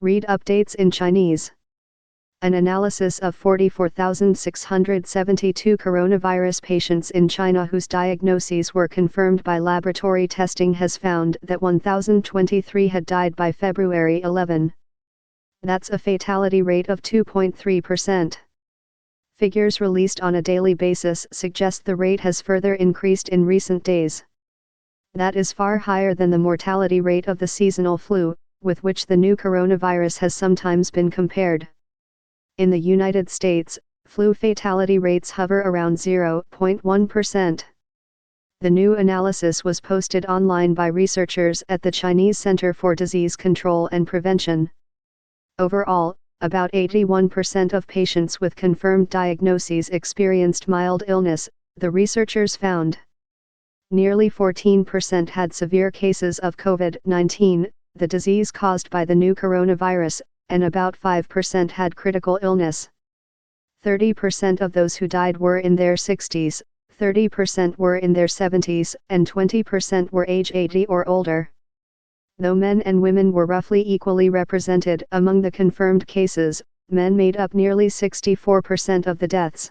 Read updates in Chinese. An analysis of 44,672 coronavirus patients in China whose diagnoses were confirmed by laboratory testing has found that 1,023 had died by February 11. That's a fatality rate of 2.3%. Figures released on a daily basis suggest the rate has further increased in recent days. That is far higher than the mortality rate of the seasonal flu, with which the new coronavirus has sometimes been compared. In the United States, flu fatality rates hover around 0.1%. The new analysis was posted online by researchers at the Chinese Center for Disease Control and Prevention. Overall, about 81% of patients with confirmed diagnoses experienced mild illness, the researchers found. Nearly 14% had severe cases of COVID-19, the disease caused by the new coronavirus, and about 5% had critical illness. 30% of those who died were in their 60s, 30% were in their 70s, and 20% were age 80 or older. Though men and women were roughly equally represented among the confirmed cases, men made up nearly 64% of the deaths.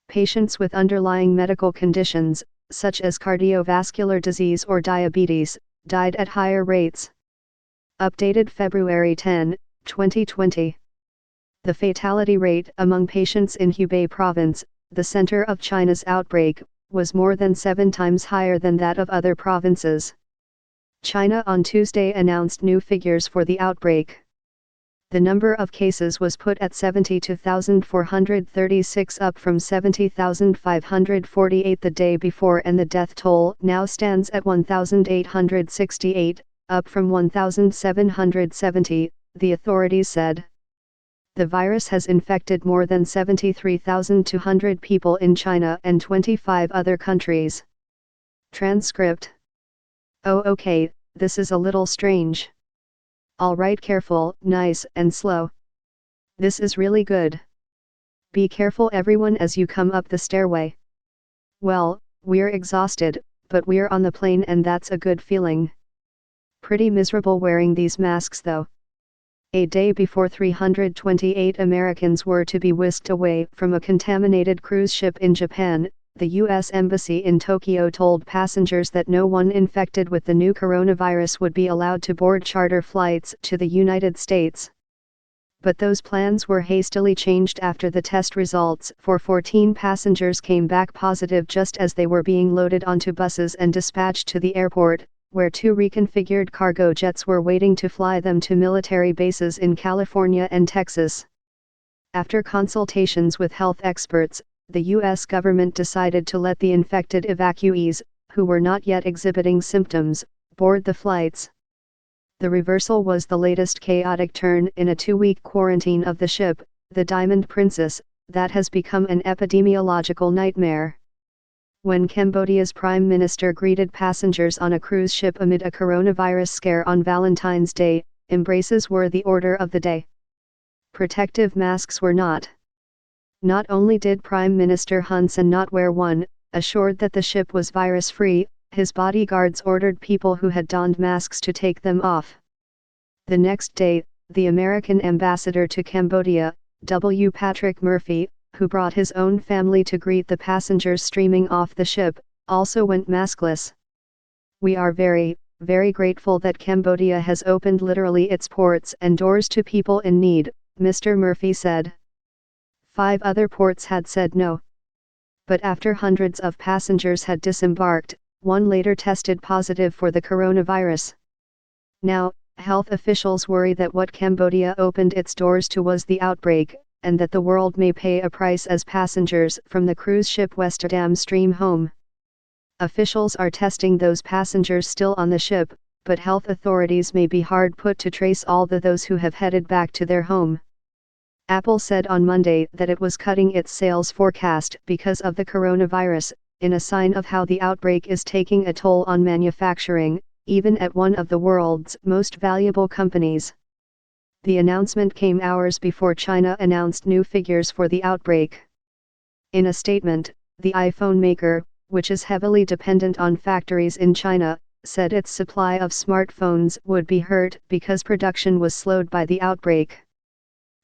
Patients with underlying medical conditions, such as cardiovascular disease or diabetes, died at higher rates. Updated February 10, 2020. The fatality rate among patients in Hubei province, the center of China's outbreak, was more than 7 times higher than that of other provinces. China on Tuesday announced new figures for the outbreak. The number of cases was put at 72,436, up from 70,548 the day before, and the death toll now stands at 1,868, up from 1,770, the authorities said. The virus has infected more than 73,200 people in China and 25 other countries. Transcript. Oh okay, this is a little strange. Alright, careful, nice and slow. This is really good. Be careful everyone as you come up the stairway. Well, we're exhausted, but we're on the plane and that's a good feeling. Pretty miserable wearing these masks though. A day before 328 Americans were to be whisked away from a contaminated cruise ship in Japan, the U.S. Embassy in Tokyo told passengers that no one infected with the new coronavirus would be allowed to board charter flights to the United States. But those plans were hastily changed after the test results for 14 passengers came back positive just as they were being loaded onto buses and dispatched to the airport, where 2 reconfigured cargo jets were waiting to fly them to military bases in California and Texas. After consultations with health experts, the U.S. government decided to let the infected evacuees, who were not yet exhibiting symptoms, board the flights. The reversal was the latest chaotic turn in a 2-week quarantine of the ship, the Diamond Princess, that has become an epidemiological nightmare. When Cambodia's Prime Minister greeted passengers on a cruise ship amid a coronavirus scare on Valentine's Day, embraces were the order of the day. Protective masks were not. Not only did Prime Minister Hun Sen not wear one, assured that the ship was virus-free, his bodyguards ordered people who had donned masks to take them off. The next day, the American ambassador to Cambodia, W. Patrick Murphy, who brought his own family to greet the passengers streaming off the ship, also went maskless. We are very, very grateful that Cambodia has opened literally its ports and doors to people in need, Mr. Murphy said. 5 other ports had said no. But after hundreds of passengers had disembarked, one later tested positive for the coronavirus. Now, health officials worry that what Cambodia opened its doors to was the outbreak, and that the world may pay a price as passengers from the cruise ship Westerdam stream home. Officials are testing those passengers still on the ship, but health authorities may be hard put to trace all those who have headed back to their home. Apple said on Monday that it was cutting its sales forecast because of the coronavirus, in a sign of how the outbreak is taking a toll on manufacturing, even at one of the world's most valuable companies. The announcement came hours before China announced new figures for the outbreak. In a statement, the iPhone maker, which is heavily dependent on factories in China, said its supply of smartphones would be hurt because production was slowed by the outbreak.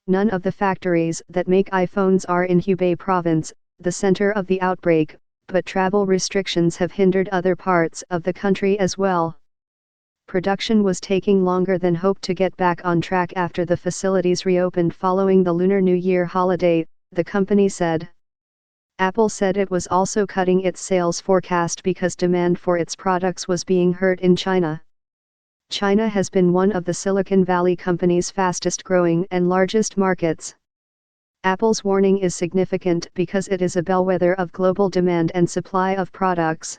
None of the factories that make iPhones are in Hubei province, the center of the outbreak, but travel restrictions have hindered other parts of the country as well. Production was taking longer than hoped to get back on track after the facilities reopened following the Lunar New Year holiday, the company said. Apple said it was also cutting its sales forecast because demand for its products was being hurt in China. China has been one of the Silicon Valley company's fastest growing and largest markets. Apple's warning is significant because it is a bellwether of global demand and supply of products.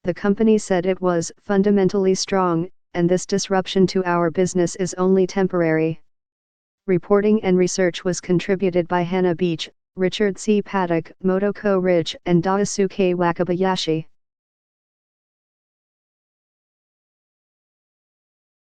The company said it was fundamentally strong, and this disruption to our business is only temporary. Reporting and research was contributed by Hannah Beach, Richard C. Paddock, Motoko Ridge, and Daisuke Wakabayashi.